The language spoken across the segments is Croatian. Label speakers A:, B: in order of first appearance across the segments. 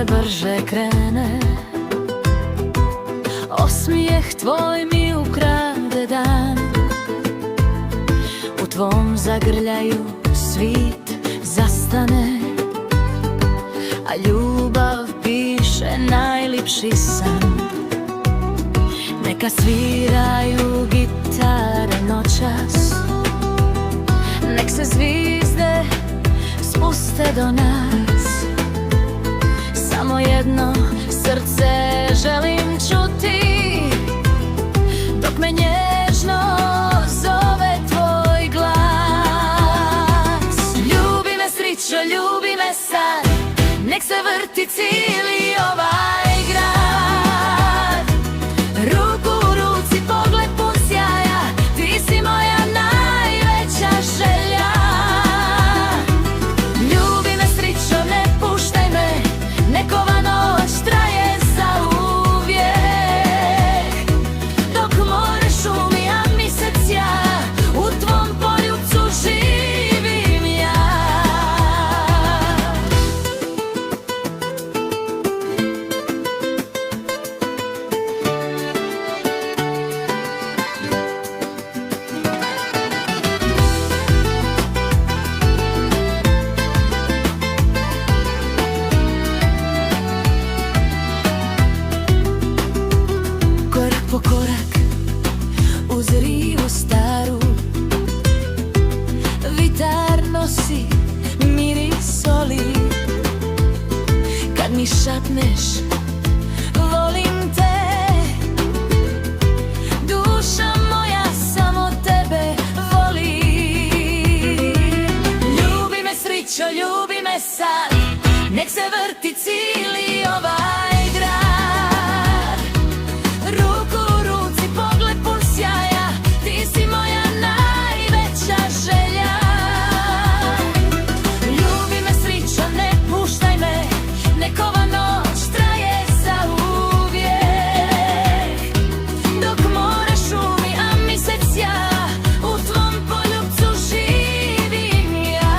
A: sve brže krene. Osmijeh tvoj mi ukrade dan, u tvom zagrljaju svit zastane, a ljubav piše najlipši san. Neka sviraju gitare noćas, nek se zvizde spuste do nas. Samo jedno srce želim čuti, dok me nježno zove tvoj glas. Ljubi me srićo, ljubi me sad, nek se vrti cijeli ovaj grad. Ruku u ruci, pogled pun sjaja, ti si moja najveća želja. Ljubi me srićo, ne puštaj me, nek ova noć traje zauvijek. Dok more šumi, a mesec sjaja, u tvom poljubcu živim ja. Korak po korak uz rivu staru, vitar nosi miris soli. Kad mi šapneš volim te, duša moja samo tebe voli. Ljubi me srićo, ljubi me sad, nek se vrti cijeli ovaj grad. Ruku u ruci, pogled pun sjaja, ti si moja najveća želja. Ljubi me srićo, ne puštaj me, nek ova noć traje zauvijek. Dok more šumi, a mesec sjaja, u tvom poljubcu živim ja.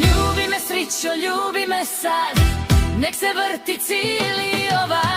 A: Ljubi me srićo, ljubi me sad, nek se vrti cijeli ovaj